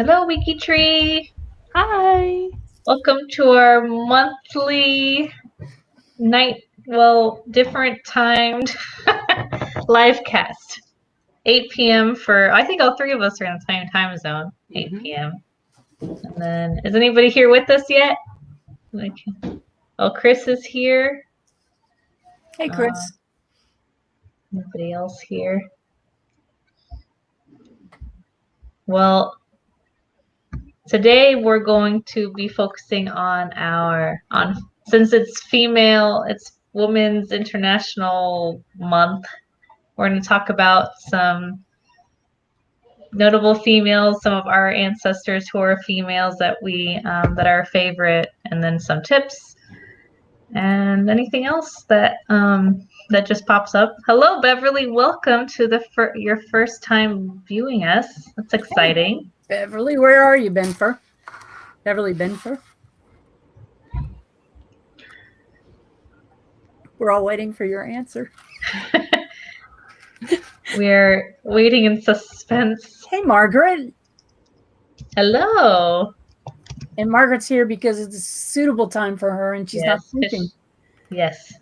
Hello, WikiTree. Hi. Welcome to our monthly different timed LiveCast. 8 p.m. I think all three of us are in the same time zone, 8 p.m. And then, is anybody here with us yet? Chris is here. Hey, Chris. Nobody else here. Well, today we're going to be focusing since it's Women's International Month, we're going to talk about some notable females, some of our ancestors who are females that are our favorite, and then some tips and anything else that just pops up. Hello, Beverly. Welcome to your first time viewing us. That's exciting. Hey, Beverly, where are you, Benfer? Beverly Benfer? We're all waiting for your answer. We're waiting in suspense. Hey, Margaret. Hello. And Margaret's here because it's a suitable time for her and she's not sleeping. Yes.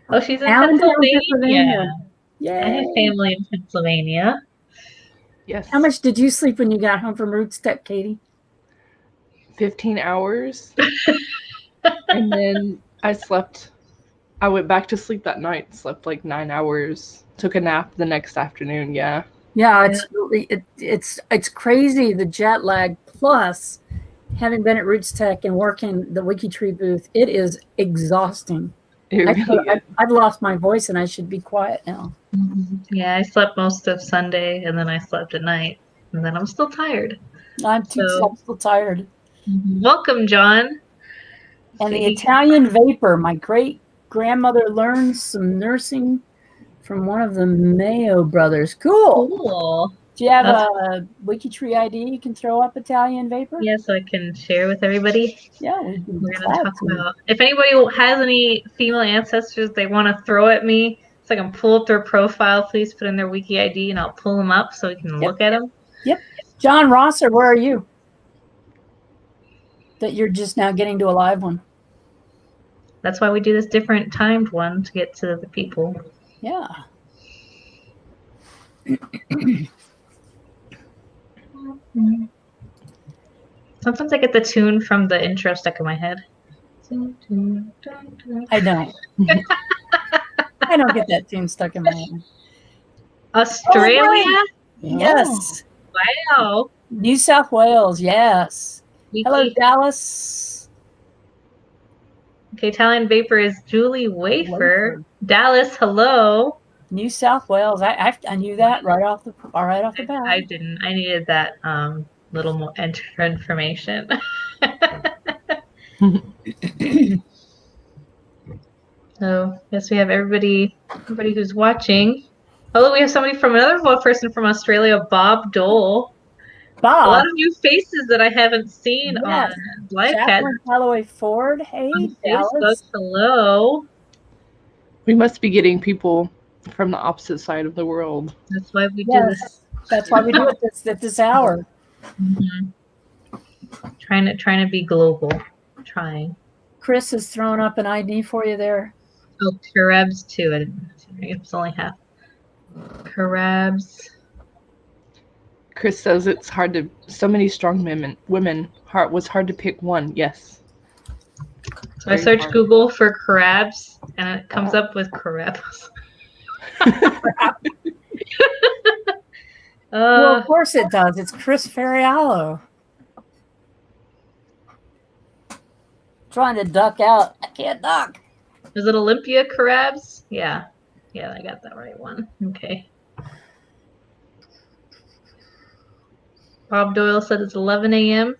Oh, she's in Pennsylvania. Yay. I have family in Pennsylvania. Yes. How much did you sleep when you got home from Roots Tech, Katie? 15 hours. And then I went back to sleep that night, slept like 9 hours, took a nap the next afternoon. Yeah. Yeah, it's crazy, the jet lag, plus having been at Roots Tech and working the WikiTree booth, it is exhausting. I've lost my voice and I should be quiet now. Yeah, I slept most of Sunday and then I slept at night and then I'm still tired. I'm still tired. Welcome, John. And the Italian vapor. My great grandmother learned some nursing from one of the Mayo brothers. Cool. Do you have a WikiTree ID you can throw up Italian vapor? Yeah, so I can share with everybody. Yeah, we're going to talk about. If anybody has any female ancestors they want to throw at me, so I can pull up their profile, please put in their Wiki ID and I'll pull them up so we can look at them. Yep. John Rosser, where are you? That you're just now getting to a live one. That's why we do this different timed one to get to the people. Yeah. Sometimes I get the tune from the intro stuck in my head. I don't. I don't get that tune stuck in my head. Australia? Yes. Wow. New South Wales, yes. Hello, Dallas. Okay, Italian Vapor is Julie Wafer. Dallas, hello. New South Wales. I knew that right off the bat. I didn't. I needed that little more information. So, yes, we have everybody who's watching. Hello, we have another person from Australia, Bob Dole. Bob. A lot of new faces that I haven't seen on LiveCast. Callaway Ford. Hey, Dallas. Facebook, hello. We must be getting people from the opposite side of the world. That's why we do this. That's why we do it at this hour. Trying to be global. Trying. Chris has thrown up an ID for you there. Oh, Carabs too. It's only half. Carabs. Chris says it's hard to. So many strong women. Was hard to pick one. Yes. So I searched Google for Carabs, and it comes up with Carabs. Well, of course it does. It's Chris Ferriallo. Trying to duck out. I can't duck. Is it Olympia Carabs? Yeah. Yeah, I got that right one. Okay. Bob Doyle said it's 11 a.m.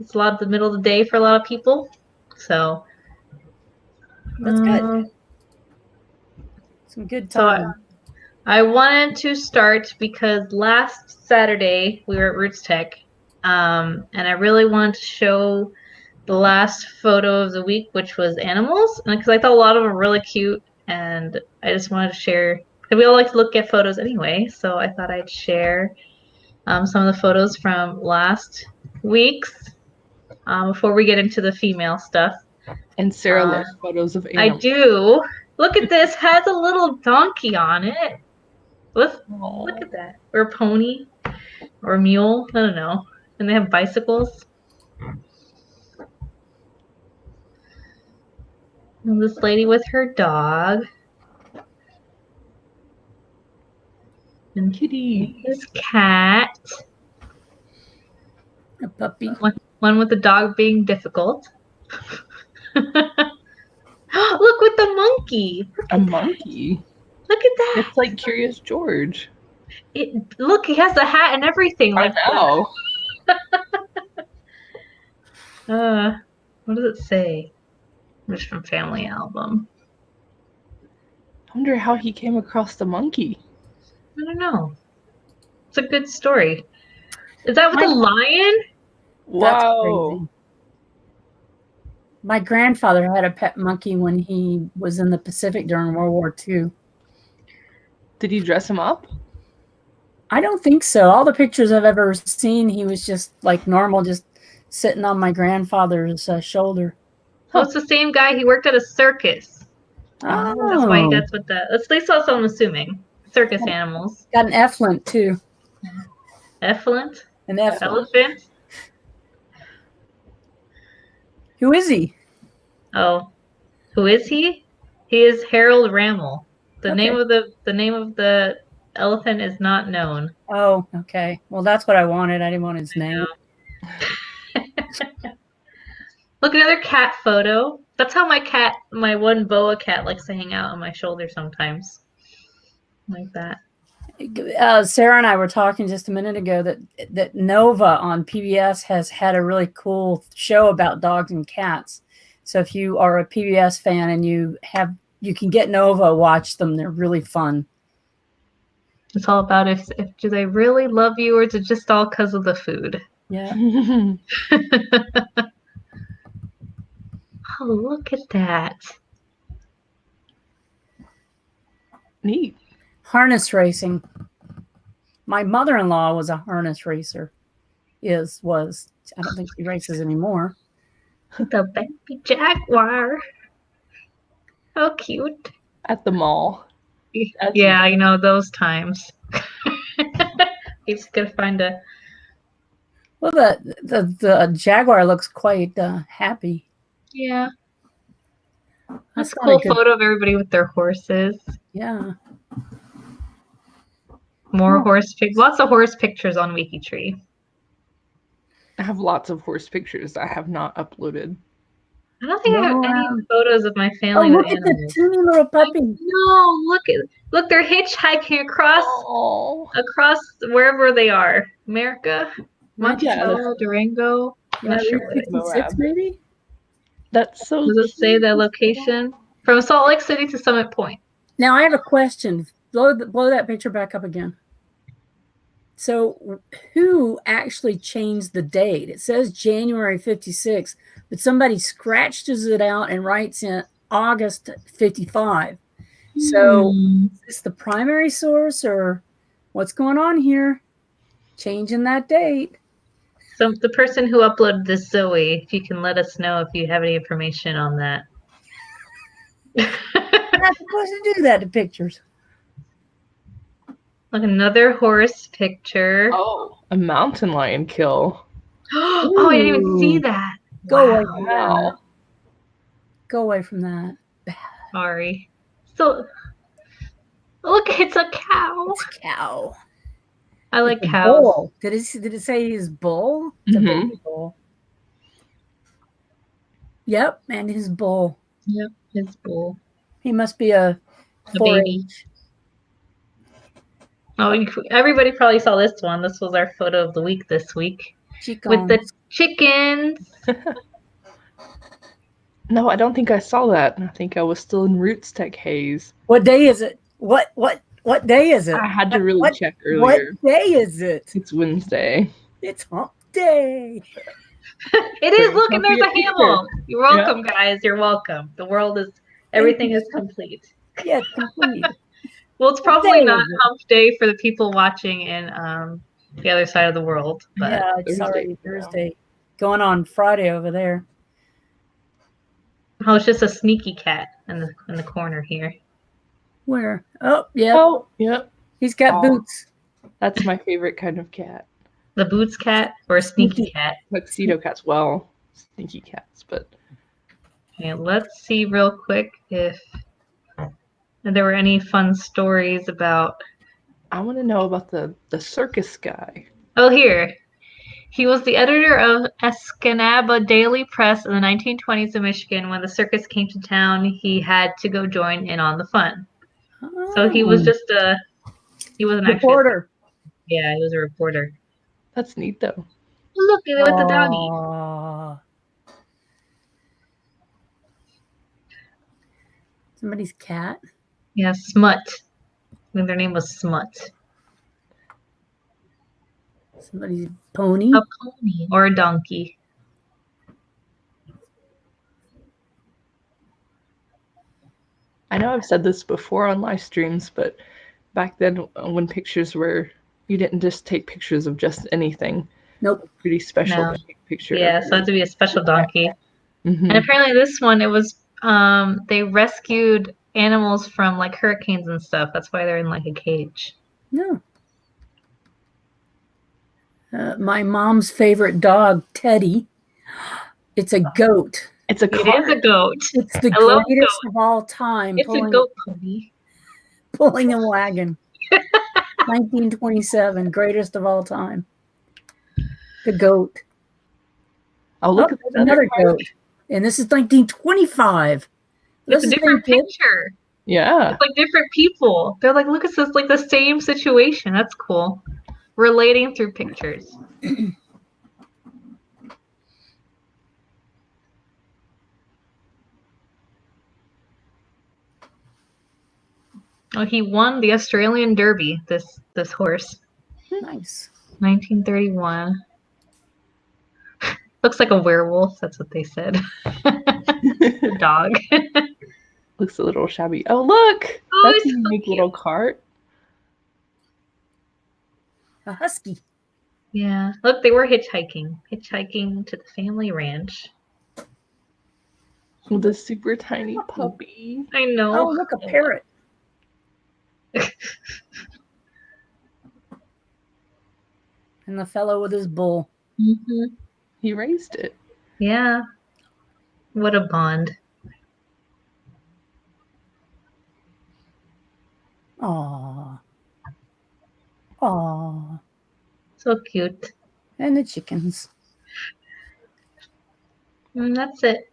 It's a lot of the middle of the day for a lot of people. So that's good. Some good time. So I wanted to start because last Saturday we were at Roots Tech, and I really wanted to show the last photo of the week, which was animals, and because I thought a lot of them were really cute, and I just wanted to share. Because we all like to look at photos anyway, so I thought I'd share some of the photos from last week's before we get into the female stuff. And Sarah loves photos of I animals. do. Look at this. Has a little donkey on it. Look at that. Or a pony. Or a mule. I don't know. And they have bicycles. And this lady with her dog. And Kitty. his cat. A puppy. One with the dog being difficult. Look with the monkey. A monkey. Look at that. It's like Curious George. Look, he has a hat and everything. I know. What does it say? Just from Family Album. I wonder how he came across the monkey. I don't know. It's a good story. Is that with the lion? Wow. Crazy. My grandfather had a pet monkey when he was in the Pacific during World War II. Did he dress him up? I don't think so. All the pictures I've ever seen, he was just like normal, just sitting on my grandfather's shoulder. Oh, it's the same guy. He worked at a circus. Oh, That's why that's what that's based on, I'm assuming. Circus animals. Got an effluent too. Effluent? An effluent. Elephant? Who is he? Oh. Who is he? He is Harold Rammel. The Okay. name of the elephant is not known. Oh, okay. Well, that's what I wanted. I didn't want his name. Look, another cat photo. That's how my one boa cat likes to hang out on my shoulder sometimes. Like that. Sarah and I were talking just a minute ago that Nova on PBS has had a really cool show about dogs and cats. So if you are a PBS fan and you can get Nova, watch them. They're really fun. It's all about if do they really love you, or is it just all because of the food? Yeah. Oh, look at that. Neat. Harness racing. My mother-in-law was a harness racer. Was. I don't think she races anymore. The baby jaguar. How cute. At the mall. Yeah, you know, those times. He's gonna find a. Well, the jaguar looks quite happy. Yeah. That's a probably cool photo of everybody with their horses. Yeah. More lots of horse pictures on WikiTree. I have lots of horse pictures I have not uploaded. I don't think I have any photos of my Oh, family look with at the animals. teeny little puppy. No, look, they're hitchhiking across wherever they are. America, Monticello, Durango. I'm not sure. 56 maybe? That's so Does it say the location? From Salt Lake City to Summit Point. Now I have a question. Blow that picture back up again. So who actually changed the date? It says January 56, but somebody scratches it out and writes in August 55. So is this the primary source or what's going on here? Changing that date. So the person who uploaded this, Zoe, if you can let us know if you have any information on that. You're not supposed to do that to pictures. Look, another horse picture. Oh, a mountain lion kill. Oh, I didn't even see that. Go away from that. Wow. Go away from that. Sorry. So, look, it's a cow. It's a cow. I like It's a cows. bull. Did it say his bull? It's a baby bull. Yep, and his bull. Yep, his bull. He must be a baby. 4-H. Oh, everybody probably saw this one. This was our photo of the week this week. With the chickens. No, I don't think I saw that. I think I was still in Roots Tech haze. What day is it? What day is it? I had to really check earlier. What day is it? It's Wednesday. It's hump day. It is. Look, and there's a hamel. You're welcome, guys. You're welcome. The world is, everything is complete. Yeah, it's complete. Well, it's probably not hump day for the people watching in the other side of the world. But Yeah, it's Thursday, already Thursday. Going on Friday over there. oh, it's just a sneaky cat in the corner here. Where? Oh, yeah. Oh, yep. He's got boots. That's my favorite kind of cat. The boots cat or a sneaky cat? Tuxedo cats. Well, sneaky cats, but. Okay, let's see real quick if there were any fun stories about. I want to know about the circus guy. Oh, here. He was the editor of Escanaba Daily Press in the 1920s in Michigan. When the circus came to town, he had to go join in on the fun. So he was just he wasn't reporter. Yeah, he was a reporter. That's neat, though. Look, with the doggy. Somebody's cat? Yeah, Smut. I think their name was Smut. Somebody's pony? A pony or a donkey. I know I've said this before on live streams, but back then when pictures were, you didn't just take pictures of just anything. Nope. Pretty special No. picture. Yeah, so it had to be a special donkey. Mm-hmm. And apparently this one, it was, they rescued animals from like hurricanes and stuff. That's why they're in like a cage. No. My mom's favorite dog, Teddy. It's a goat. It's a It is a goat. It's the I love greatest goat. of all time. It's a goat pony. Pulling a wagon. 1927, greatest of all time. The goat. Oh, look at another goat. And this is 1925. It's a different picture. Yeah. It's like different people. They're like, look at this, like the same situation. That's cool. Relating through pictures. Oh, he won the Australian Derby, this horse. Nice. 1931. Looks like a werewolf. That's what they said. The dog. Looks a little shabby. Oh, look! Oh, That's a it's so unique little cart. A husky. Yeah. Look, they were hitchhiking to the family ranch. With a super tiny puppy. I know. Oh, look, a parrot. And the fellow with his bull. Mm-hmm. He raised it. Yeah. What a bond. Aww. Aww. So cute. And the chickens. And that's it.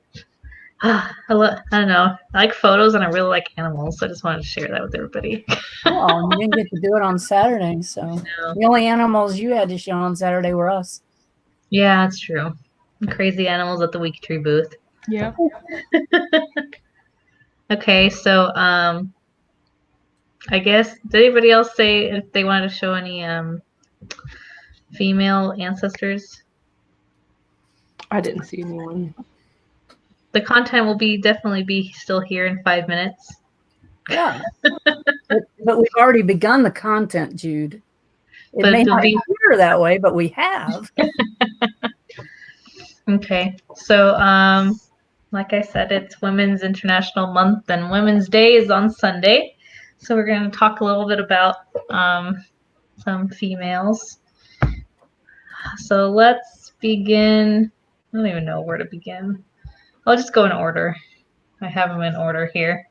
I don't know. I like photos and I really like animals, so I just wanted to share that with everybody. Well, you didn't get to do it on Saturday, so No. the only animals you had to show on Saturday were us. Yeah, that's true. Crazy animals at the WikiTree booth. Yeah. Okay, so I guess did anybody else say if they wanted to show any female ancestors? I didn't see anyone. The content will definitely be still here in 5 minutes. Yeah. but we've already begun the content, Jude. It But may it'll not be- appear that way, but we have. Okay, so like I said, it's Women's International Month and Women's Day is on Sunday. So we're going to talk a little bit about some females. So let's begin. I don't even know where to begin. I'll just go in order. I have them in order here.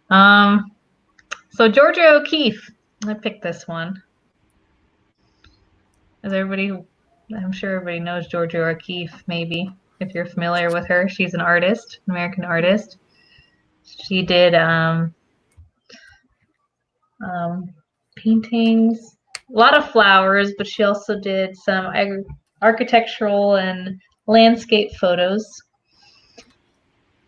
So Georgia O'Keeffe. I picked this one. I'm sure everybody knows Georgia O'Keeffe, maybe, if you're familiar with her. She's an artist, American artist. She did paintings, a lot of flowers, but she also did some architectural and landscape photos.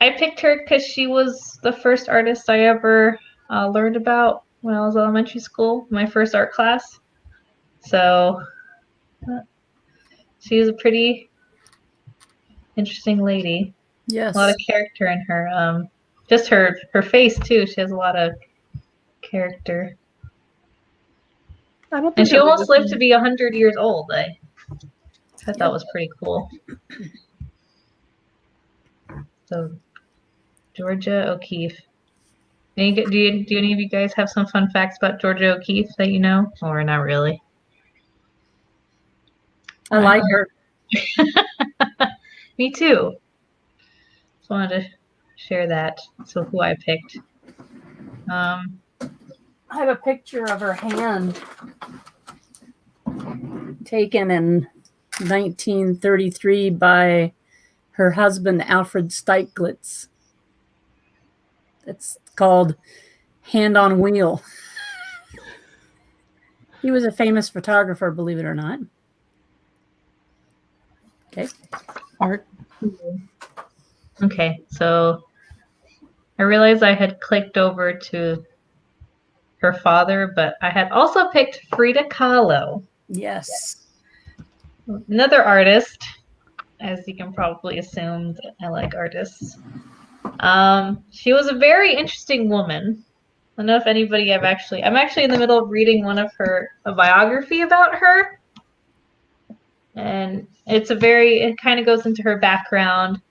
I picked her because she was the first artist I ever learned about when I was in elementary school, my first art class. So she was a pretty interesting lady. Yes. A lot of character in her. Just her face too. She has a lot of character. I don't And think she I've almost ever lived to seen- be 100 years old. I thought was pretty cool. So, Georgia O'Keeffe. Do any of you guys have some fun facts about Georgia O'Keeffe that you know? Or not really? I like her. Me too. Just wanted to share that. So who I picked. I have a picture of her hand taken in 1933 by her husband, Alfred Stieglitz. It's called Hand on Wheel. He was a famous photographer, believe it or not. Okay. art. Okay, so I realized I had clicked over to her father, but I had also picked Frida Kahlo, Yes. another artist. As you can probably assume, that I like artists. She was a very interesting woman. I don't know if anybody I'm actually in the middle of reading a biography about her. And it kind of goes into her background.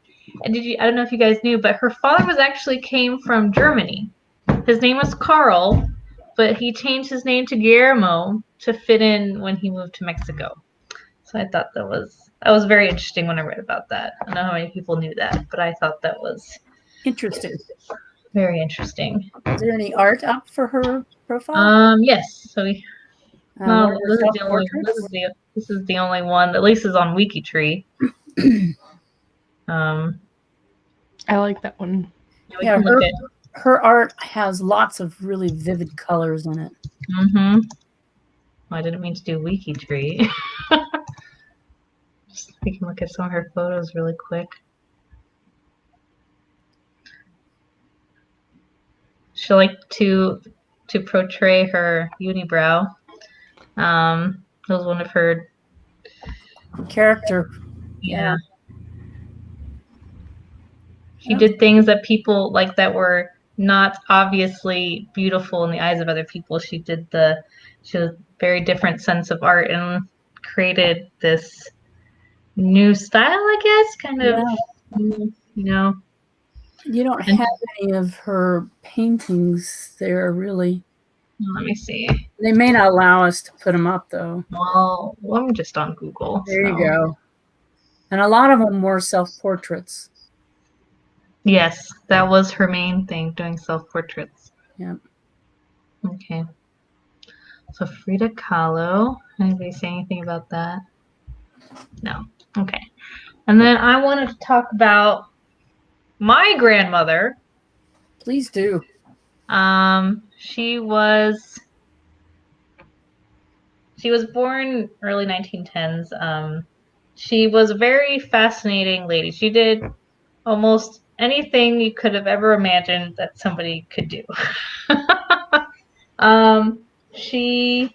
And I don't know if you guys knew, but her father came from Germany. His name was Carl, but he changed his name to Guillermo to fit in when he moved to Mexico. So I thought that was very interesting when I read about that. I don't know how many people knew that, but I thought that was Interesting. very interesting. Is there any art up for her profile? Yes. So What are her self-portraits? this is the only one, at least is on WikiTree. I like that one. Yeah, her art has lots of really vivid colors in it. Well, I didn't mean to do WikiTree. Just we can look at some of her photos really quick. She liked to portray her unibrow. That was one of her character. Yeah. She did things that people like that were not obviously beautiful in the eyes of other people. She had a very different sense of art and created this new style, I guess, kind of, you know. You don't have any of her paintings there, really. Let me see. They may not allow us to put them up, though. Well, I'm just on Google. There you go. And a lot of them were self-portraits. Yes, that was her main thing, doing self-portraits. Yeah. Okay. So Frida Kahlo. Anybody say anything about that? No. Okay. And then I wanted to talk about my grandmother. Please do. She was born early 1910s. She was a very fascinating lady. She did almost anything you could have ever imagined that somebody could do. She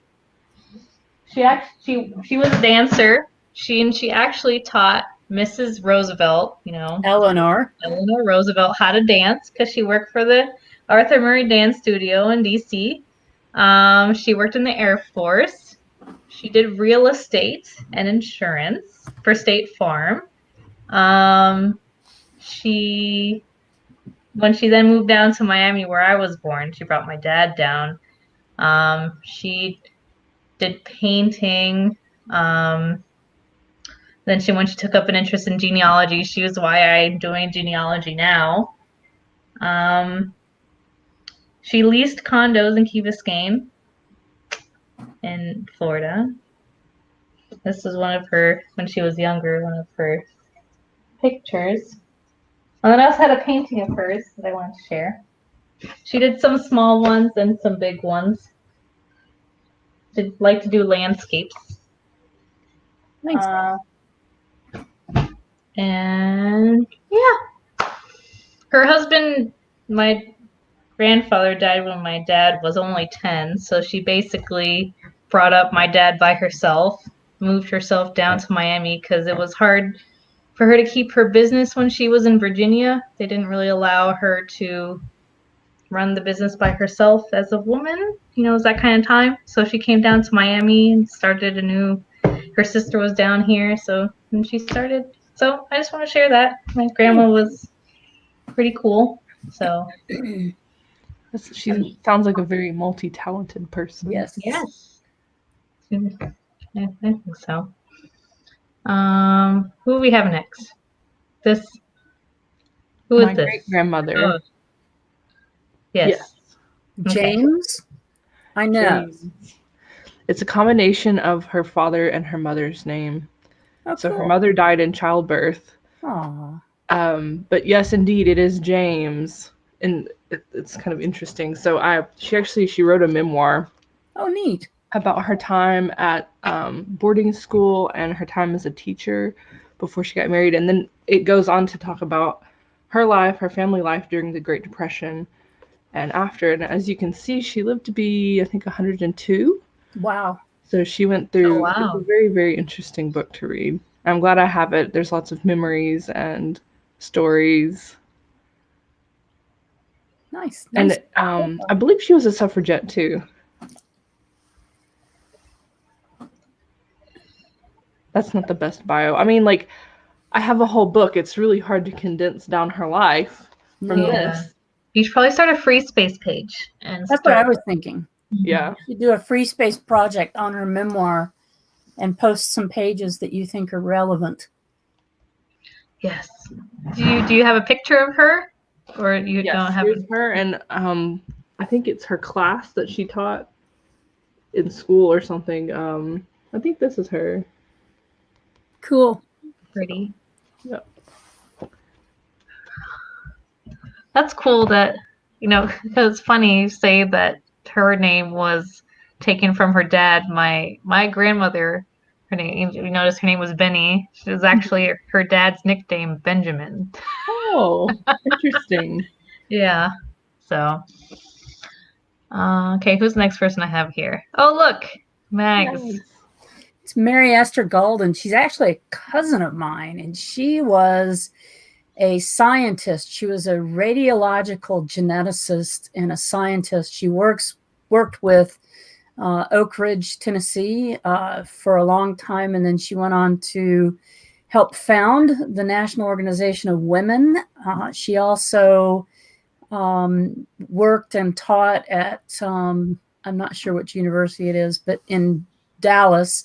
was a dancer. She actually taught Mrs. Roosevelt, Eleanor Roosevelt, how to dance because she worked for the Arthur Murray Dance Studio in D.C. She worked in the Air Force. She did real estate and insurance for State Farm. When she then moved down to Miami, where I was born, she brought my dad down. She did painting. Then when she took up an interest in genealogy, she was why I'm doing genealogy now. She leased condos in Key Biscayne in Florida. This was one of her, when she was younger, one of her pictures. And then I also had a painting of hers that I wanted to share. She did some small ones and some big ones. She'd like to do landscapes. Thanks. And yeah. Her husband, my grandfather, died when my dad was only 10, so she basically brought up my dad by herself, moved herself down to Miami because it was hard for her to keep her business when she was in Virginia. They didn't really allow her to run the business by herself as a woman. You know, it was that kind of time. So she came down to Miami and started a new. Her sister was down here, so and she started. So I just want to share that. My grandma was pretty cool. So She sounds like a very multi-talented person. Yes. yes, I think so. Who do we have next? This. Who is My this? great-grandmother. Oh. Yes. James? I know. James. It's a combination of her father and her mother's name. Oh, So her cool. mother died in childbirth. Aw. But yes, indeed, it is James, and it's kind of interesting. So she wrote a memoir Oh, neat. about her time at boarding school and her time as a teacher before she got married, and then it goes on to talk about her life, her family life during the Great Depression, and after. And as you can see, she lived to be, I think, 102. Wow. So she went through. Oh, wow. It's a very, very interesting book to read. I'm glad I have it. There's lots of memories and stories. Nice. And I believe she was a suffragette too. That's not the best bio. I mean, like, I have a whole book. It's really hard to condense down her life from this. You should probably start a free space page. And That's what I was thinking. Yeah. You do a free space project on her memoir and post some pages that you think are relevant. Yes. Do you have a picture of her, or you don't have? Here's her, and I think it's her class that she taught in school or something. I think this is her. Cool. Pretty. Yep. That's cool. That because it's funny you say that her name was taken from her dad. My grandmother. Her name, you notice her name was Benny. It was actually her dad's nickname, Benjamin. Oh, interesting. Yeah. So, okay, who's the next person I have here? Oh, look, Mags. Nice. It's Mary Esther Golden. She's actually a cousin of mine, and she was a scientist. She was a radiological geneticist and a scientist. She worked with Oak Ridge, Tennessee, for a long time, and then she went on to help found the National Organization of Women. She also worked and taught at, I'm not sure which university it is, but in Dallas.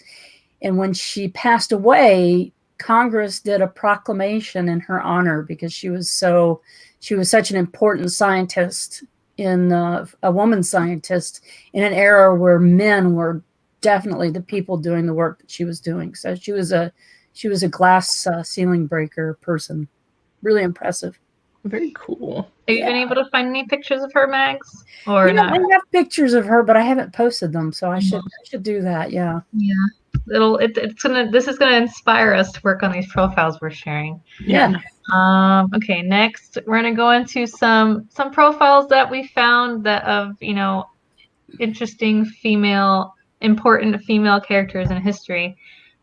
And when she passed away, Congress did a proclamation in her honor because she was such an important scientist, a woman scientist in an era where men were definitely the people doing the work that she was doing. So she was a glass ceiling breaker person. Really impressive. Very cool. Have you been able to find any pictures of her, Mags? Or not? I have pictures of her, but I haven't posted them, so I should do that. Yeah. Yeah. This is gonna inspire us to work on these profiles we're sharing. Yeah. Okay, next we're gonna go into some profiles that we found that of interesting important female characters in history.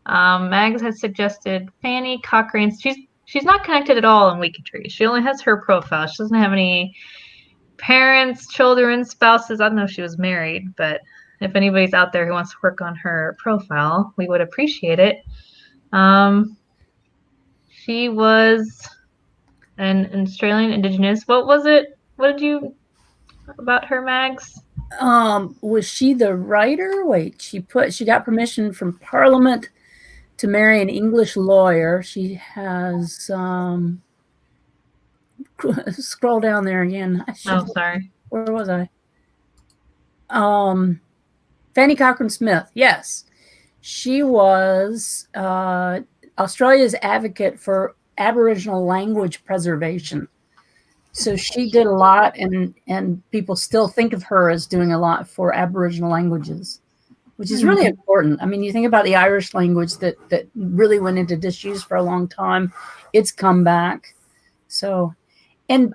Mags has suggested Fanny Cochrane. She's not connected at all in WikiTree. She only has her profile. She doesn't have any parents, children, spouses. I don't know if she was married, but if anybody's out there who wants to work on her profile, we would appreciate it. She was an Australian Indigenous. What was it? What did you about her, Mags? Was she the writer? Wait, she got permission from Parliament to marry an English lawyer. She has scroll down there again. Sorry. Where was I? Fanny Cochrane Smith. Yes, she was Australia's advocate for Aboriginal language preservation. So she did a lot, and people still think of her as doing a lot for Aboriginal languages, which is really important. I mean, you think about the Irish language that really went into disuse for a long time. It's come back. So, and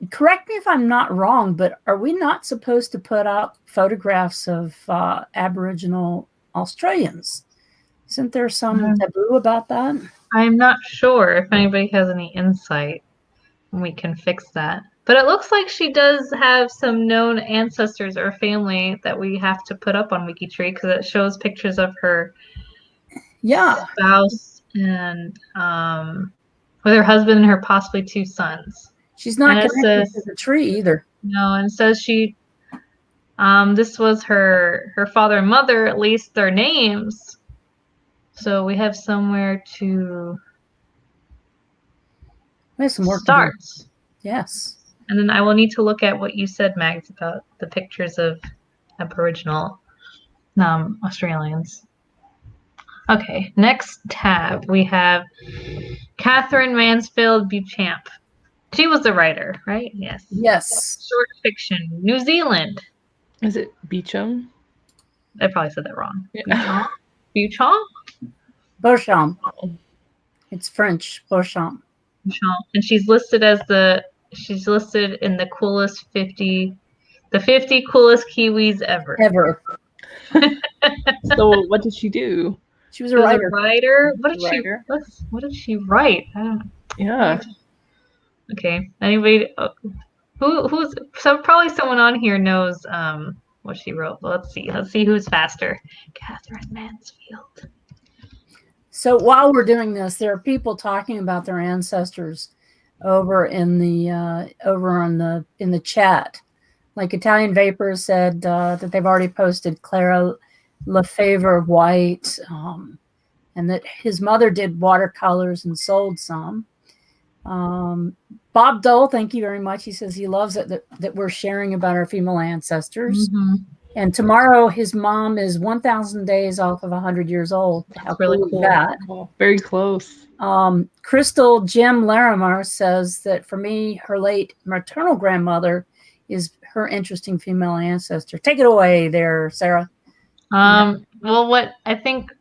correct me if I'm not wrong, but are we not supposed to put out photographs of Aboriginal Australians? Isn't there some taboo about that? I'm not sure if anybody has any insight. We can fix that. But it looks like she does have some known ancestors or family that we have to put up on WikiTree because it shows pictures of her spouse and with her husband and her possibly 2 sons. She's not connected to the tree either. No, and it says she this was her father and mother, at least their names. So we have somewhere to some work start. To do. Yes. And then I will need to look at what you said, Mags, about the pictures of Aboriginal Australians. Okay, next tab we have Catherine Mansfield Beauchamp. She was the writer, right? Yes. Yes. Short fiction, New Zealand. Is it Beecham? I probably said that wrong. Yeah. Beauchamp? Beauchamp. It's French. Beauchamp. And she's listed in the coolest 50, the 50 coolest Kiwis ever. So what did she do? She was a writer. What did she write? I don't know. Yeah. Okay. Anybody? Who's so probably someone on here knows what she wrote. Well, let's see. Let's see who's faster. Catherine Mansfield. So while we're doing this, there are people talking about their ancestors over in the chat. Like Italian Vapor said that they've already posted Clara Lefevre White, and that his mother did watercolors and sold some. Bob Dole, thank you very much. He says he loves it that we're sharing about our female ancestors. Mm-hmm. And tomorrow his mom is 1,000 days off of 100 years old. That's really cool. That. Oh, very close. Crystal Jim Larimar says that for me, her late maternal grandmother is her interesting female ancestor. Take it away there, Sarah. Well, what I think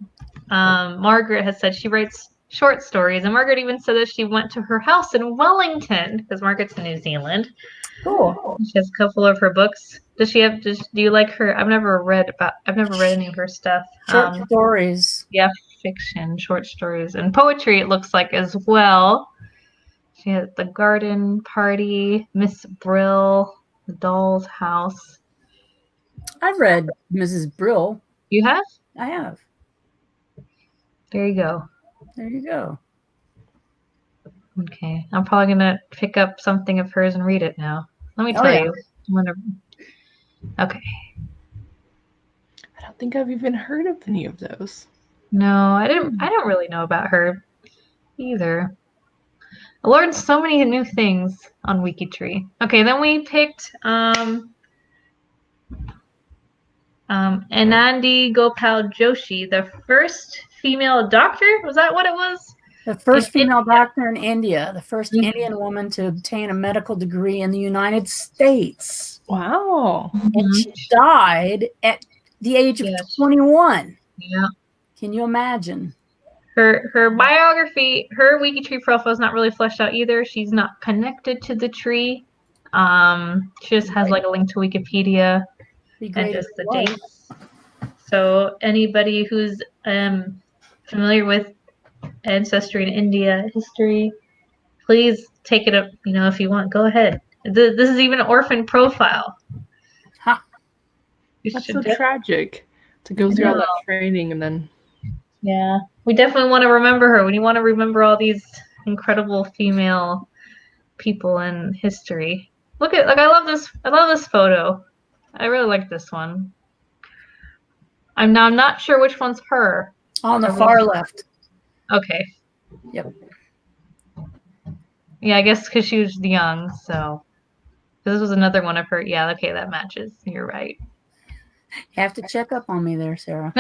Margaret has said, she writes short stories, and Margaret even said that she went to her house in Wellington because Margaret's in New Zealand. Cool. She has a couple of her books. Do you like her? I've never read any of her stuff. Short stories. Yeah, fiction, short stories, and poetry. It looks like as well. She has The Garden Party, Miss Brill, The Doll's House. I've read Mrs. Brill. You have? I have. There you go. There you go. Okay, I'm probably gonna pick up something of hers and read it now. Let me tell you. Okay. I don't think I've even heard of any of those. No, I don't really know about her either. I learned so many new things on WikiTree. Okay, then we picked Anandi Gopal Joshi, the first female doctor. Was that what it was? The first female doctor in India, the first Indian woman to obtain a medical degree in the United States. Wow. And she died at the age of 21. Yeah. Can you imagine? Her biography, her WikiTree profile is not really fleshed out either. She's not connected to the tree. She just has like a link to Wikipedia and just the dates. So anybody who's familiar with ancestry in India history, please take it up. If you want, go ahead. This is even an orphan profile. Huh. That's so tragic to go through all that training and then. Yeah, we definitely want to remember her. We want to remember all these incredible female people in history. I love this photo. I really like this one. I'm not sure which one's her. On the far left. Okay. Yep. Yeah, I guess because she was young, so this was another one of her. Yeah, okay, that matches. You're right. You have to check up on me there, Sarah.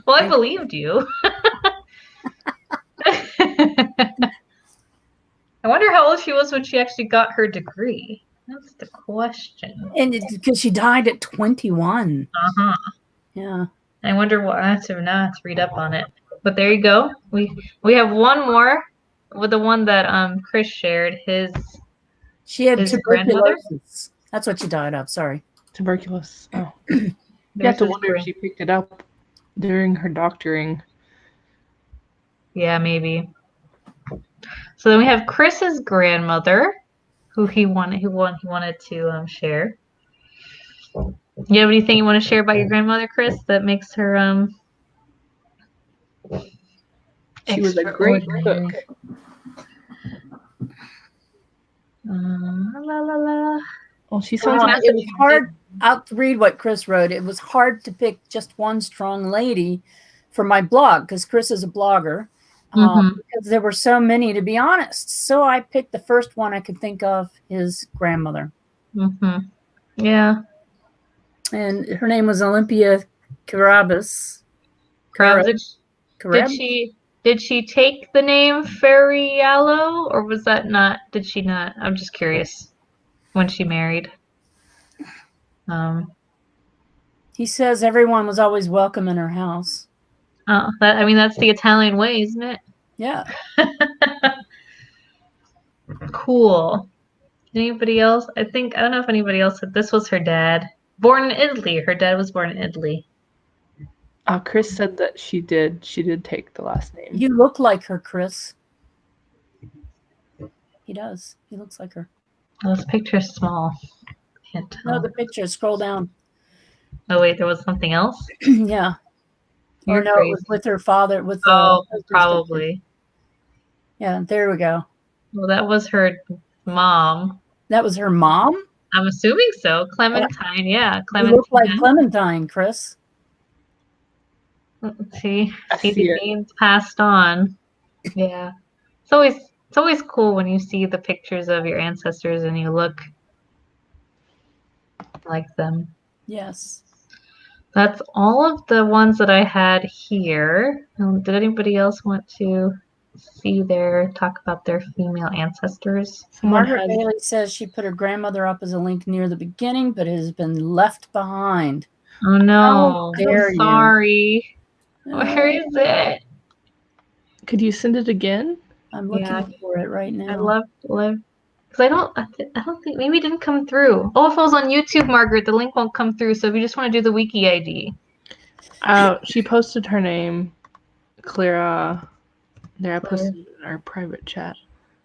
Well, I believed you. I wonder how old she was when she actually got her degree. That's the question. And because she died at 21. Uh-huh. Yeah. I wonder what I have to read up on it. But there you go. We have one more with the one that Chris shared. She had tuberculosis. That's what she died of. Sorry. Tuberculosis. Oh. You have to wonder if she picked it up during her doctoring. Yeah, maybe. So then we have Chris's grandmother, who he wanted to share. You have anything you want to share about your grandmother, Chris, that makes her She was a great cook. La, la, la. Well, she sounds like it was hard. I'll read what Chris wrote. It was hard to pick just one strong lady for my blog because Chris is a blogger. Because there were so many, to be honest. So I picked the first one I could think of, his grandmother. Yeah. And her name was Olympia Carabas. Did she take the name Ferriello, or was that not? Did she not? I'm just curious. When she married. He says everyone was always welcome in her house. Oh, that's the Italian way, isn't it? Yeah. Cool. Anybody else? I don't know if anybody else said this was her dad. Born in Italy. Her dad was born in Italy. Chris said that she did take the last name. You look like her, Chris. He does. He looks like her. Oh, this picture's small. Can't tell. No, the picture. Scroll down. Oh wait, there was something else? Yeah. Or no, it was with her father. Probably. Yeah, there we go. Well, that was her mom. That was her mom? I'm assuming so. Clementine, yeah. Clementine. You look like Clementine, Chris. Let's see. See the genes passed on. Yeah. It's always cool when you see the pictures of your ancestors and you look like them. Yes. That's all of the ones that I had here. Did anybody else want to talk about their female ancestors? Margaret Bailey says she put her grandmother up as a link near the beginning, but it has been left behind. Oh no. How dare I'm sorry. Where is it? Could you send it again? I'm looking for it right now. I love because I don't think maybe it didn't come through. Oh, if it was on YouTube, Margaret, the link won't come through. So if you just want to do the wiki ID. She posted her name, Clara. There, I posted it in our private chat.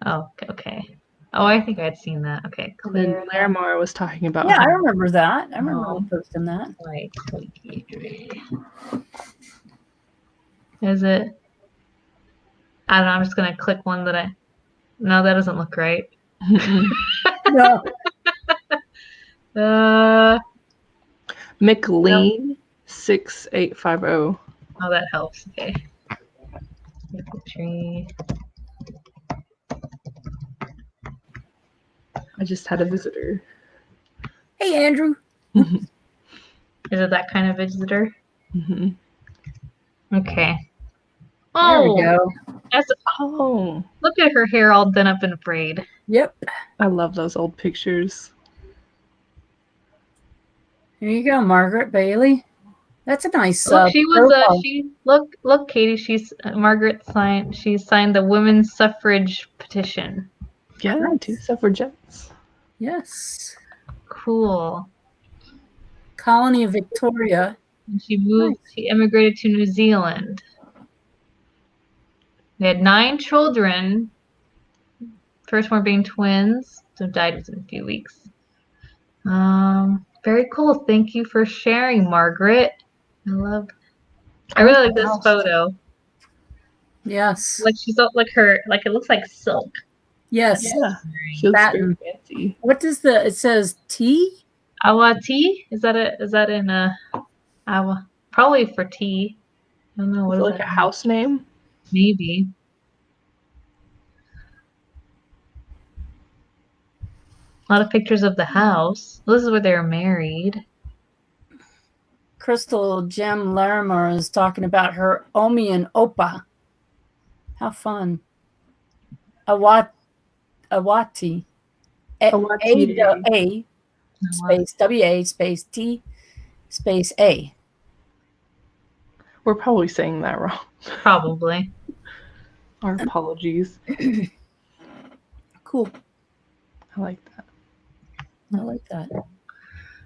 Oh, okay. Oh, I think I'd seen that. Okay, Clara. Laramar was talking about. Yeah, I remember that. I remember posting that. Right. WikiTree. Is it? I don't know. I'm just gonna click one that No, that doesn't look right. No. McLean 6850. Oh, that helps. Okay. WikiTree. I just had a visitor. Hey, Andrew. Is it that kind of visitor? Okay. Oh, there we go. Look at her hair all done up in a braid. Yep. I love those old pictures. Here you go, Margaret Bailey. That's a nice. She was look, Katie. Margaret signed. She signed the women's suffrage petition. Yeah, nice. 2 suffragettes. Yes. Cool. Colony of Victoria. And she moved. Nice. She immigrated to New Zealand. They had 9 children. First one being twins. So died within a few weeks. Very cool. Thank you for sharing, Margaret. I really like this photo. Yes. Like she's like it looks like silk. Yes. Yeah. She looks very fancy. What does it says tea? Awa tea? Is that in Awa? Probably for tea. I don't know. What is like a house name? Maybe. A lot of pictures of the house. This is where they were married. Crystal Gem Larimer is talking about her Omi and Opa. How fun. Awati. A space W-A space T space A. We're probably saying that wrong. Probably. Our apologies. Cool. I like that. I like that.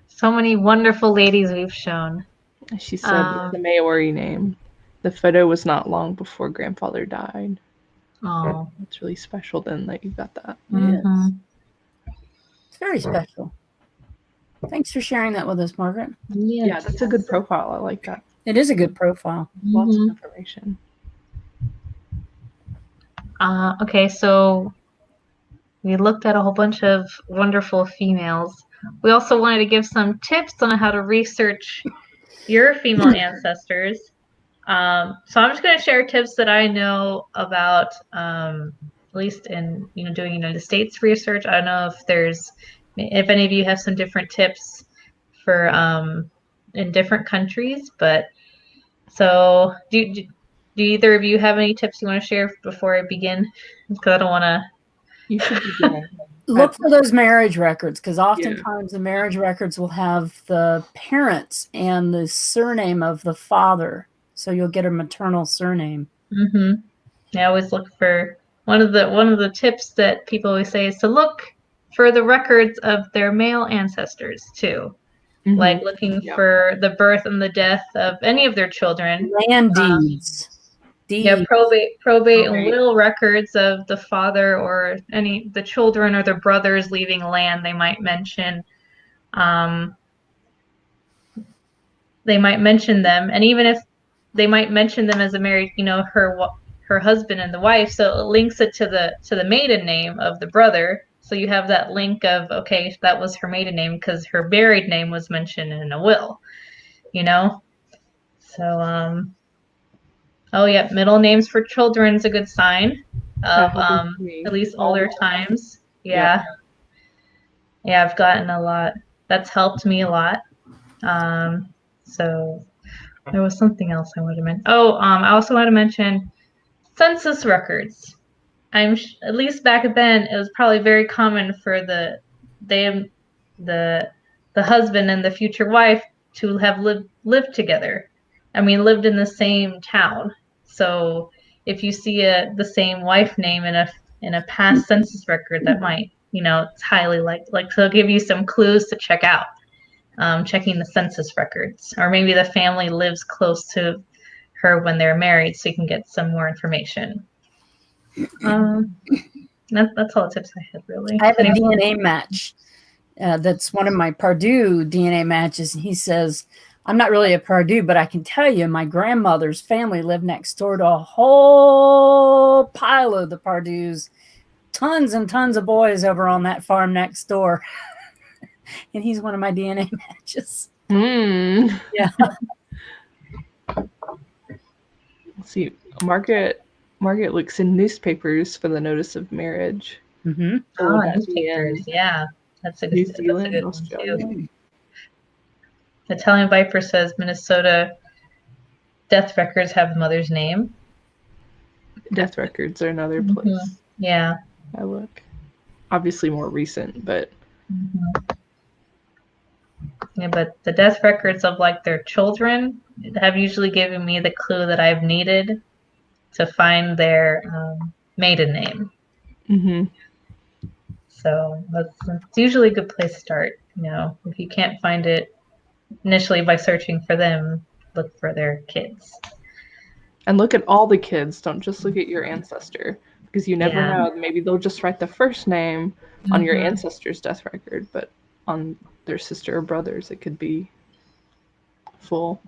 So many wonderful ladies we've shown. She said the Maori name. The photo was not long before grandfather died. Oh. It's really special then that you got that. Mm-hmm. Yes. It's very special. Thanks for sharing that with us, Margaret. Yeah, that's a good profile. I like that. It is a good profile. Lots of information. Okay, so we looked at a whole bunch of wonderful females. We also wanted to give some tips on how to research your female ancestors. So I'm just going to share tips that I know about, at least in doing United States research. I don't know if any of you have some different tips for in different countries, but so do either of you have any tips you want to share before I begin? Because I don't want to. You should begin. Look for those marriage records, because oftentimes the marriage records will have the parents and the surname of the father, so you'll get a maternal surname. I always look for one of the tips that people always say is to look for the records of their male ancestors too, like looking for the birth and the death of any of their children. Land deeds. Yeah, probate and will records of the father or the children or the brothers leaving land. They might mention, them, and even if they might mention them as a married, her husband and the wife. So it links it to the maiden name of the brother. So you have that link of, okay, that was her maiden name because her married name was mentioned in a will. So oh yeah, middle names for children is a good sign of at least older times. Yeah. I've gotten a lot. That's helped me a lot. So there was something else I wanted to mention. I also want to mention census records. At least back then it was probably very common for the husband and the future wife to have lived together. I mean, lived in the same town. So if you see the same wife name in a past census record, that might, it's highly like they'll give you some clues to check out. Checking the census records, or maybe the family lives close to her when they're married, so you can get some more information. That's all the tips I had, really. I have a DNA match. That's one of my Purdue DNA matches, and he says, I'm not really a Purdue, but I can tell you my grandmother's family lived next door to a whole pile of the Purdues. Tons and tons of boys over on that farm next door. And he's one of my DNA matches. Yeah. Let's see. Margaret looks in newspapers for the notice of marriage. Newspapers. Yeah. That's a good one too. Italian Viper says Minnesota death records have the mother's name. Death records are another place. Yeah. I look. Obviously more recent, but yeah, but the death records of like their children have usually given me the clue that I've needed to find their maiden name. So that's usually a good place to start. If you can't find it initially by searching for them, look for their kids. And look at all the kids. Don't just look at your ancestor, because you never know. Maybe they'll just write the first name on your ancestor's death record, but on their sister or brothers, it could be full.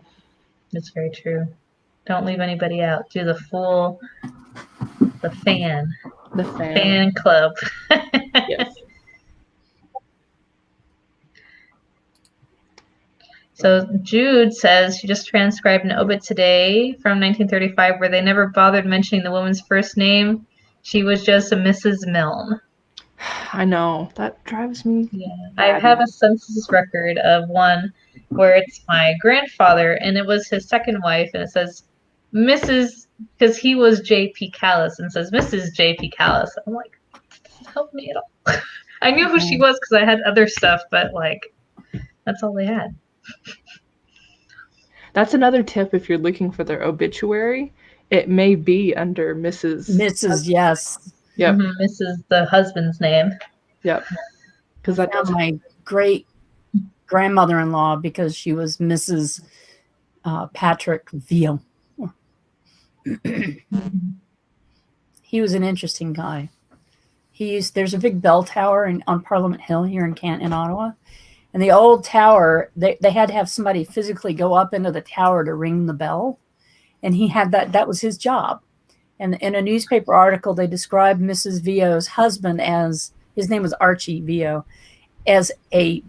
That's very true. Don't leave anybody out. Do the fan club. Yes. So Jude says she just transcribed an obit today from 1935 where they never bothered mentioning the woman's first name. She was just a Mrs. Milne. I know. That drives me. Yeah. I have a census record of one where it's my grandfather and it was his second wife, and it says Mrs. because he was J.P. Callis, and it says Mrs. J.P. Callis. I'm like, help me at all. I knew who she was because I had other stuff, but that's all they had. That's another tip if you're looking for their obituary. It may be under Mrs. Yes. Yep. Mrs. the husband's name. Yep. Because that was my great grandmother-in-law, because she was Mrs. Patrick Veal. He was an interesting guy. There's a big bell tower on Parliament Hill here in Ottawa. And the old tower, they had to have somebody physically go up into the tower to ring the bell. And he had that was his job. And in a newspaper article, they described Mrs. Vio's husband as, his name was Archie Vio, as a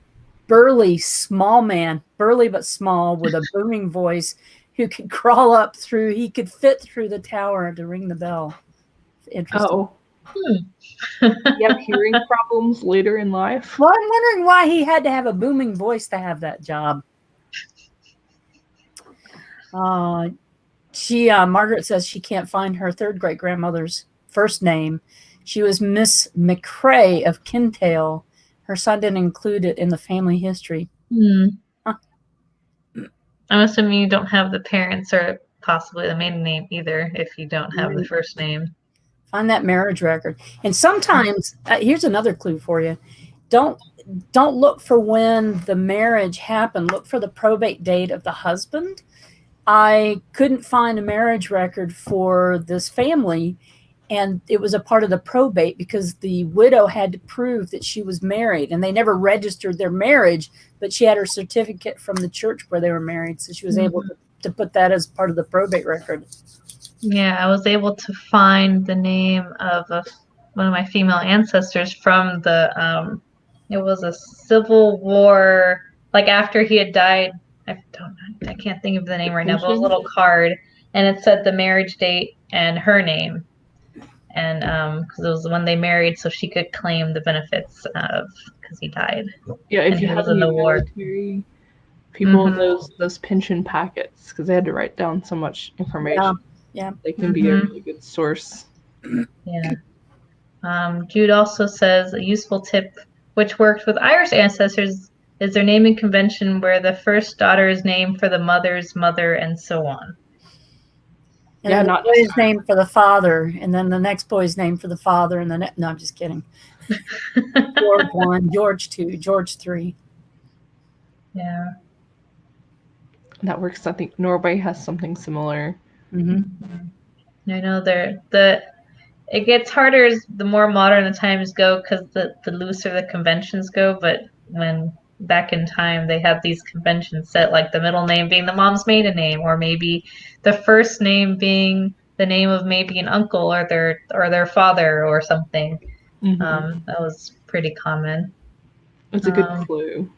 burly, small man, burly but small, with a booming voice, who could crawl up through, he could fit through the tower to ring the bell. Interesting. Oh. You have hearing problems later in life? Well, I'm wondering why he had to have a booming voice to have that job. Margaret says she can't find her third great grandmother's first name. She was Miss McCrae of Kintail. Her son didn't include it in the family history. Huh. I'm assuming you don't have the parents or possibly the maiden name either if you don't have the first name. Find that marriage record. And sometimes, here's another clue for you. Don't look for when the marriage happened. Look for the probate date of the husband. I couldn't find a marriage record for this family, and it was a part of the probate because the widow had to prove that she was married, and they never registered their marriage, but she had her certificate from the church where they were married, so she was able to put that as part of the probate record. Yeah, I was able to find the name of one of my female ancestors from the, it was a Civil War, like after he had died. I can't think of the name right now, but it was a little card, and it said the marriage date and her name, and because it was when they married, so she could claim the benefits of because he died. Yeah, if you have in the war, people those pension packets because they had to write down so much information. Yeah, they can be a really good source. Yeah. Jude also says a useful tip, which worked with Irish ancestors, is their naming convention where the first daughter is named for the mother's mother and so on. And then the boy's named for the father, and then the next boy's named for the father, and no, I'm just kidding. George 1, George 2, George 3. Yeah. That works. I think Norway has something similar. Mm-hmm. I know it gets harder as the more modern the times go because the looser the conventions go, but when back in time they had these conventions set, like the middle name being the mom's maiden name, or maybe the first name being the name of maybe an uncle or their father or something. That was pretty common. It's a good clue.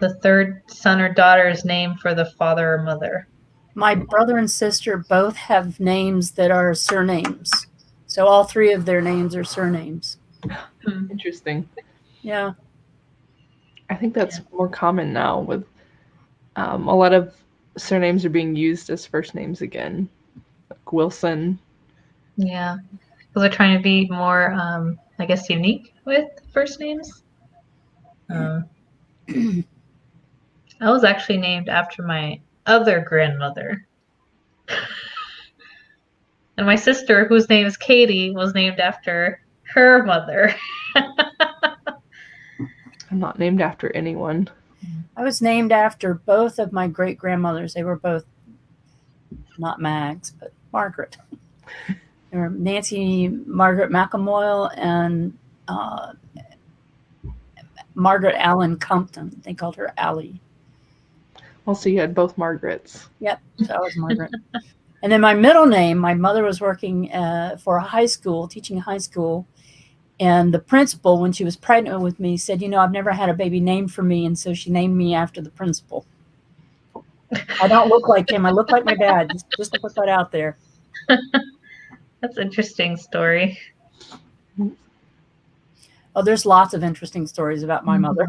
The third son or daughter is named for the father or mother. My brother and sister both have names that are surnames. So all three of their names are surnames. Interesting. Yeah. I think that's more common now with a lot of surnames are being used as first names again. Like Wilson. Yeah. Because they're trying to be more, I guess, unique with first names. I was actually named after my other grandmother. And my sister, whose name is Katie, was named after her mother. I'm not named after anyone. I was named after both of my great-grandmothers. They were both not Mags, but Margaret. They were Nancy Margaret McElmoyle and Margaret Allen Compton. They called her Allie. Well, so you had both Margarets. Yep, so I was Margaret. And then my middle name, my mother was working for a high school, teaching high school. And the principal, when she was pregnant with me, said, I've never had a baby named for me. And so she named me after the principal. I don't look like him. I look like my dad, just to put that out there. That's an interesting story. Oh, there's lots of interesting stories about my mother.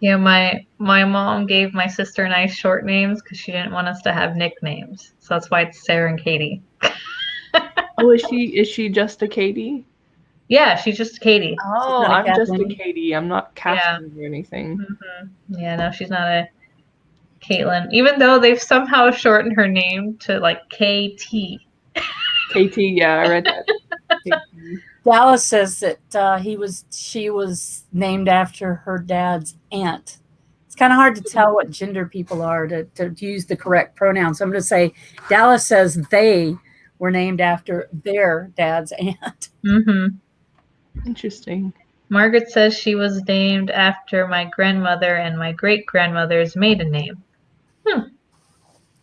Yeah, my mom gave my sister and I short names because she didn't want us to have nicknames. So that's why it's Sarah and Katie. Oh, is she just a Katie? Yeah, she's just Katie. Oh, I'm just a Katie. I'm not Catherine or anything. Yeah, no, she's not a Caitlin. Even though they've somehow shortened her name to like KT. KT, yeah, I read that. Dallas says that she was named after her dad's aunt. It's kind of hard to tell what gender people are to use the correct pronouns. So I'm going to say Dallas says they were named after their dad's aunt. Mm-hmm. Interesting. Margaret says she was named after my grandmother and my great-grandmother's maiden name.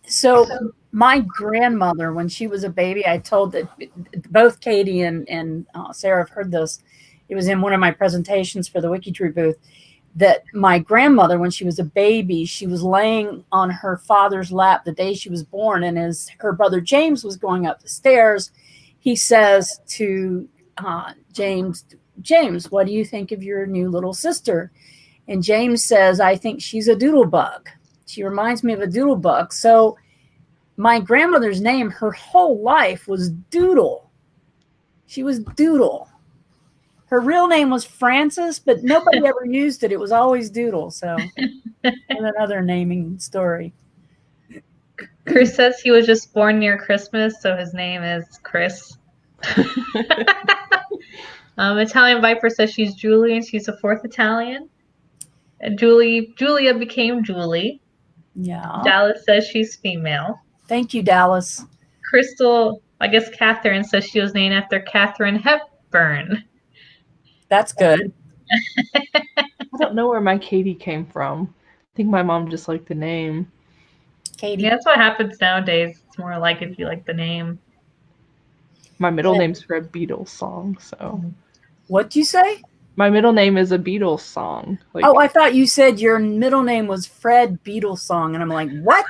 So my grandmother, when she was a baby, I told that both Katie and Sarah have heard this. It was in one of my presentations for the WikiTree booth, that my grandmother, when she was a baby, she was laying on her father's lap the day she was born. And as her brother James was going up the stairs, he says to James, what do you think of your new little sister? And James says, I think she's a doodlebug. She reminds me of a doodlebug. So my grandmother's name, her whole life, was Doodle. She was Doodle. Her real name was Frances, but nobody ever used it. It was always Doodle. So another naming story. Chris says he was just born near Christmas, so his name is Chris. Italian Viper says she's Julie and she's a fourth Italian. And Julia became Julie. Yeah. Dallas says she's female. Thank you, Dallas. Crystal, I guess Catherine says she was named after Katharine Hepburn. That's good. I don't know where my Katie came from. I think my mom just liked the name. Katie. Yeah, that's what happens nowadays. It's more like if you like the name. My middle name's for a Beatles song, so. What'd you say? My middle name is a Beatles song. Like, oh, I thought you said your middle name was Fred Beatlesong, and I'm like, what?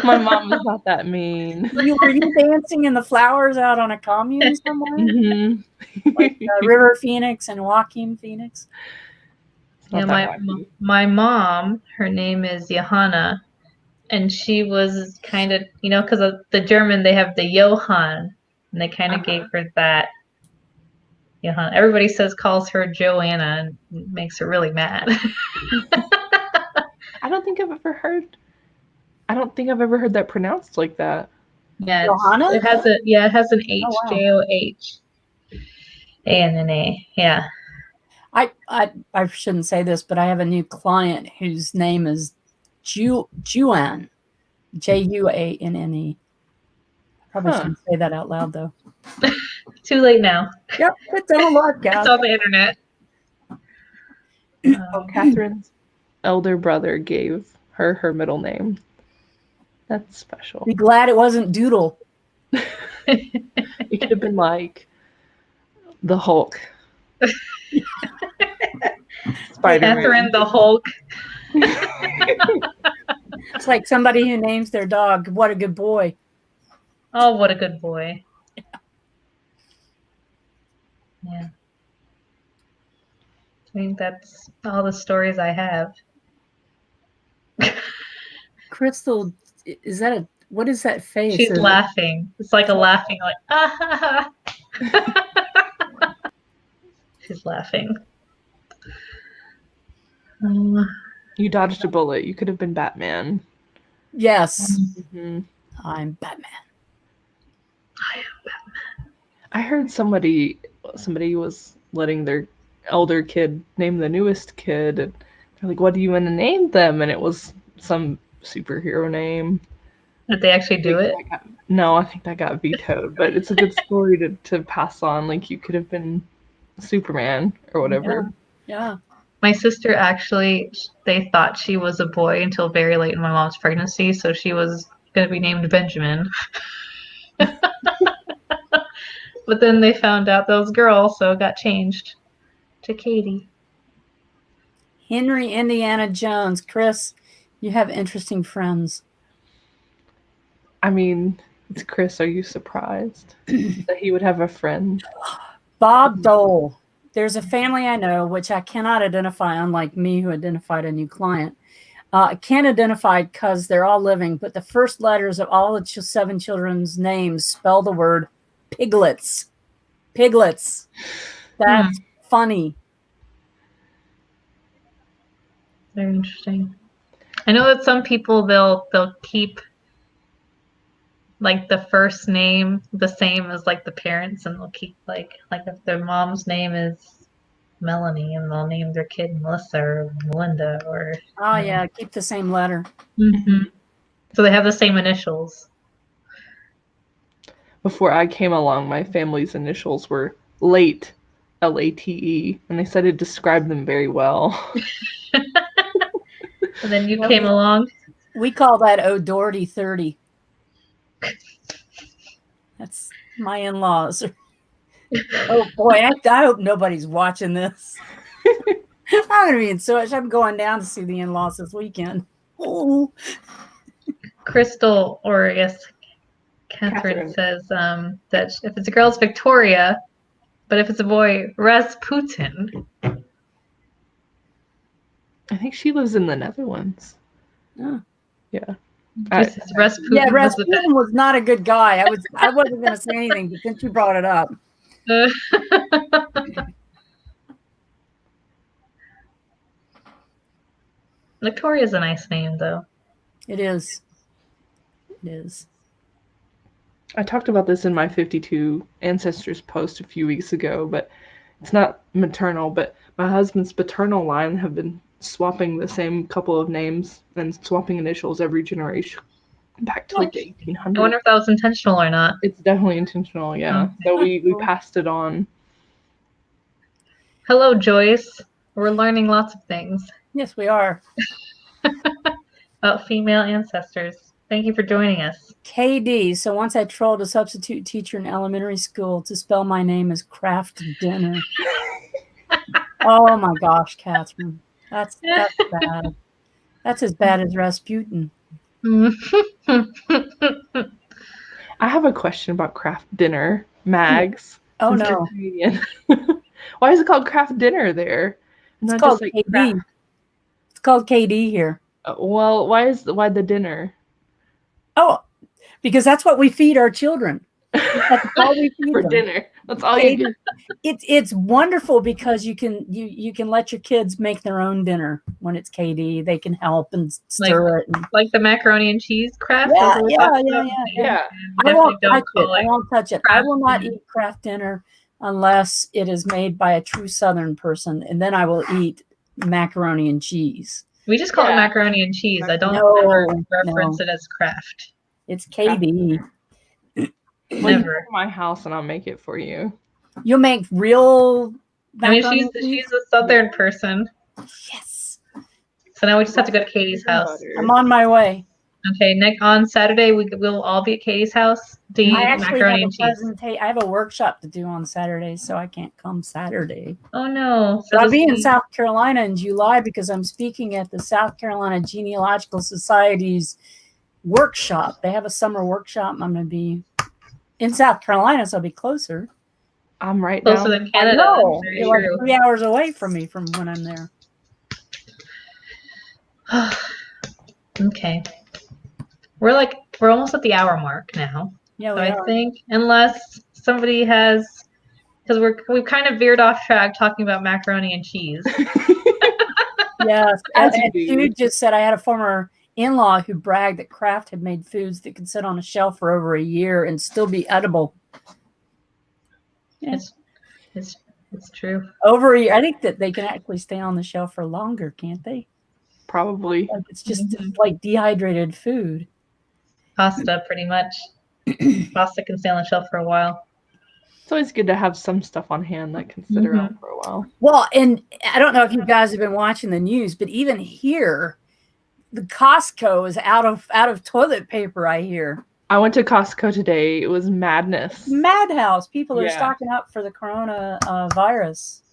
My mom is not that mean. Were you dancing in the flowers out on a commune somewhere? Mm-hmm. Like River Phoenix and Joaquin Phoenix? Yeah, my mom, her name is Johanna, and she was kind of, because of the German, they have the Johann, and they kind of gave her that. Johanna. Everybody calls her Joanna, and makes her really mad. I don't think I've ever heard that pronounced like that. Yeah, Johanna? it has an H, Oh, wow. Johanna. Yeah. I shouldn't say this, but I have a new client whose name is Juanne, Juanne. Probably shouldn't say that out loud, though. Too late now. Yep, it's on a LiveCast. It's on the internet. Catherine's elder brother gave her middle name. That's special. Be glad it wasn't Doodle. It could have been like the Hulk. Spider-Man. Catherine the Hulk. It's like somebody who names their dog, what a good boy. Oh, what a good boy. Yeah. I think that's all the stories I have. Crystal, what is that face? She's laughing. It's like a laughing, like, ah, ha, ha. She's laughing. You dodged a bullet. You could have been Batman. Yes. Mm-hmm. I'm Batman. I am Batman. I heard somebody was letting their elder kid name the newest kid, and they're like, what do you want to name them? And it was some superhero name. Did they actually do it? No, I think that got vetoed, but it's a good story to pass on. Like, you could have been Superman or whatever. Yeah. My sister actually, they thought she was a boy until very late in my mom's pregnancy, so she was going to be named Benjamin. But then they found out that was a girl, so it got changed to Katie. Henry Indiana Jones. Chris, you have interesting friends. I mean, it's Chris. Are you surprised that he would have a friend? Bob Dole. There's a family I know, which I cannot identify, unlike me who identified a new client. I can't identify because they're all living, but the first letters of all the 7 children's names spell the word piglets. Piglets. That's funny. Very interesting. I know that some people they'll keep like the first name the same as like the parents, and they'll keep like if their mom's name is Melanie, and they'll name their kid Melissa or Melinda or. Oh yeah, keep the same letter. Mm-hmm. So they have the same initials. before I came along, my family's initials were Late, Late, and they said it described them very well. And then you came along. We call that O'Doherty 30. That's my in-laws. Oh boy, I hope nobody's watching this. I'm gonna be in so much. I'm going down to see the in-laws this weekend. Oh. Crystal, or yes, Catherine says that if it's a girl, it's Victoria, but if it's a boy, Rasputin. I think she lives in the Netherlands. Oh. Yeah. Rasputin. Yeah, Rasputin was not a good guy. I wasn't going to say anything, but since you brought it up. Victoria's a nice name, though. It is. It is. I talked about this in my 52 Ancestors post a few weeks ago, but it's not maternal, but my husband's paternal line have been swapping the same couple of names and swapping initials every generation back to like the 1800s. I wonder if that was intentional or not. It's definitely intentional, yeah. So we passed it on. Hello, Joyce. We're learning lots of things. Yes, we are. About female ancestors. Thank you for joining us. KD. So once I trolled a substitute teacher in elementary school to spell my name as Kraft Dinner. Oh my gosh, Catherine. That's bad. That's as bad as Rasputin. I have a question about Kraft Dinner, Mags. Oh no. Why is it called Kraft Dinner there? It's called KD. Kraft. It's called KD here. Well, why the dinner? Oh, because that's what we feed our children. That's all we feed for them. Dinner. That's all you do. It's wonderful because you can let your kids make their own dinner when it's KD. They can help and stir it. Like the macaroni and cheese Kraft. Yeah. I won't touch it. I will not eat Kraft Dinner unless it is made by a true Southern person, and then I will eat macaroni and cheese. We just call it macaroni and cheese. I don't ever reference it as Kraft. It's KD. Never. Come to my house and I'll make it for you. You'll make real. I mean, she's a Southern person. Yes. So now we just have to go to Katie's house. I'm on my way. Okay, on Saturday we'll all be at Katie's house to eat macaroni and cheese. I have a workshop to do on Saturday, so I can't come Saturday. Oh no! So I'll be in South Carolina in July because I'm speaking at the South Carolina Genealogical Society's workshop. They have a summer workshop. I'm going to be in South Carolina, so I'll be closer. I'm right closer than Canada. You're like 3 hours away from me from when I'm there. Okay. We're almost at the hour mark now. Yeah, so I think unless somebody has, because we've kind of veered off track talking about macaroni and cheese. Yes, and Jude just said I had a former in-law who bragged that Kraft had made foods that could sit on a shelf for over a year and still be edible. Yeah. It's true. Over a year. I think that they can actually stay on the shelf for longer, can't they? Probably. Like it's just like dehydrated food. Pasta, pretty much. Pasta can stay on the shelf for a while. It's always good to have some stuff on hand that can sit around for a while. Well, and I don't know if you guys have been watching the news, but even here, the Costco is out of toilet paper, I hear. I went to Costco today. It was madness. Madhouse. People are stocking up for the corona virus.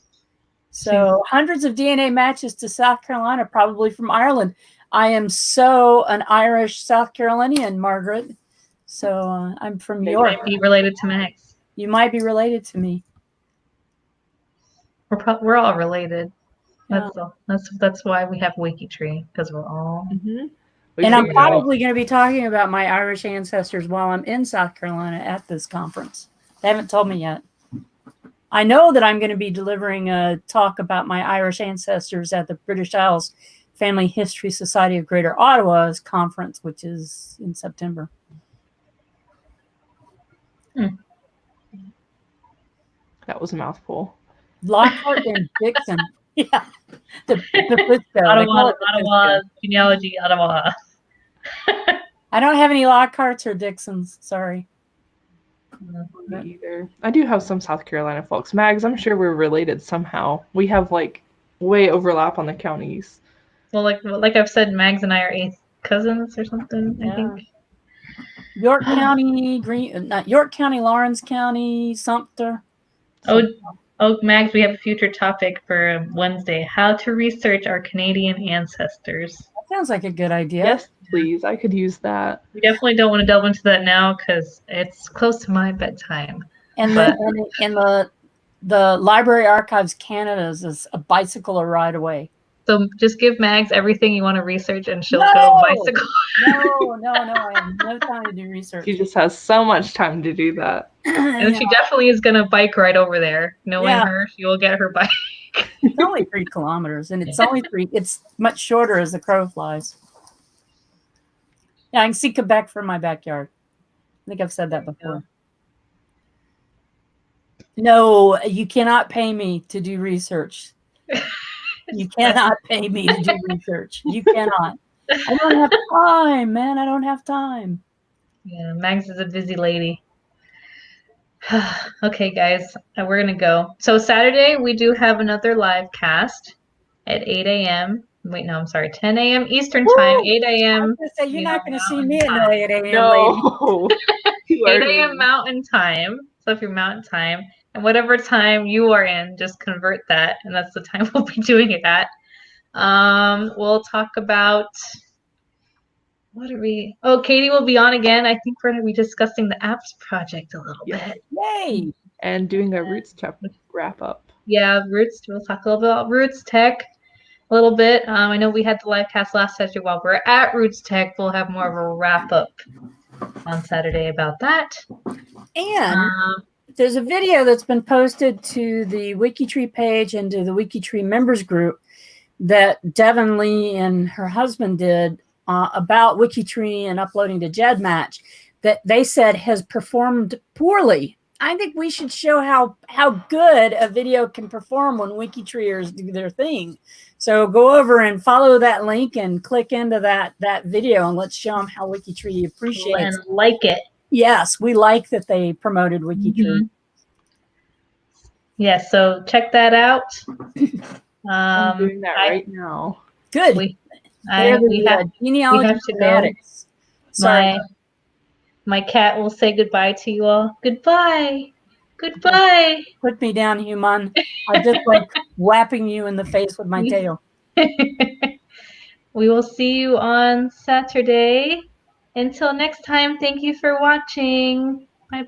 So hundreds of DNA matches to South Carolina, probably from Ireland. I am so an Irish South Carolinian, Margaret. So I'm from New York. You might be related to Max. You might be related to me. We're all related. That's why we have WikiTree, because we're all. And I'm probably going to be talking about my Irish ancestors while I'm in South Carolina at this conference. They haven't told me yet. I know that I'm going to be delivering a talk about my Irish ancestors at the British Isles Family History Society of Greater Ottawa's conference, which is in September. That was a mouthful. Lockhart and Dixon. Yeah. The Ottawa genealogy, Ottawa. I don't have any Lockharts or Dixons. Sorry. Me either. I do have some South Carolina folks. Mags, I'm sure we're related somehow. We have like way overlap on the counties. Well, like I've said, Mags and I are eighth cousins or something, I think. York County, not York County, Lawrence County, Sumter. Oh, Mags, we have a future topic for Wednesday: how to research our Canadian ancestors. That sounds like a good idea. Yes, please. I could use that. We definitely don't want to delve into that now because it's close to my bedtime. And the Library Archives Canada is a bicycle ride away. So just give Mags everything you want to research, and she'll go bicycle. No, I have no time to do research. She just has so much time to do that. And she definitely is going to bike right over there. Knowing her, she will get her bike. It's only 3 kilometers, and it's much shorter as the crow flies. Yeah, I can see Quebec from my backyard. I think I've said that before. No, you cannot pay me to do research. You cannot pay me to do research. You cannot. I don't have time, man. I don't have time. Yeah, Mags is a busy lady. Okay, guys, we're going to go. So Saturday, we do have another live cast at 8 a.m. Wait, no, I'm sorry, 10 a.m. Eastern time, 8 a.m. I was going to say, you're not going to see me at no 8 a.m. No. 8 a.m. Mountain time. So if you're Mountain time, and whatever time you are in, just convert that, and that's the time we'll be doing it at. We'll talk about Katie will be on again. I think we're going to be discussing the apps project a little bit. Yay! And doing a Roots Tech wrap up. Yeah, Roots. We'll talk a little bit about Roots Tech a little bit. I know we had the live cast last Saturday. While we're at Roots Tech, we'll have more of a wrap up on Saturday about that. And there's a video that's been posted to the WikiTree page and to the WikiTree members group that Devin Lee and her husband did about WikiTree and uploading to GEDmatch that they said has performed poorly. I think we should show how good a video can perform when WikiTreeers do their thing. So go over and follow that link and click into that video, and let's show them how WikiTree appreciates and like it. Yes, we like that they promoted WikiTree. Mm-hmm. Yeah, so check that out. I'm doing that right now. Good. We have to go. Sorry. My cat will say goodbye to you all. Goodbye. Goodbye. Put me down, human. I just like whapping you in the face with my tail. We will see you on Saturday. Until next time, thank you for watching. Bye-bye.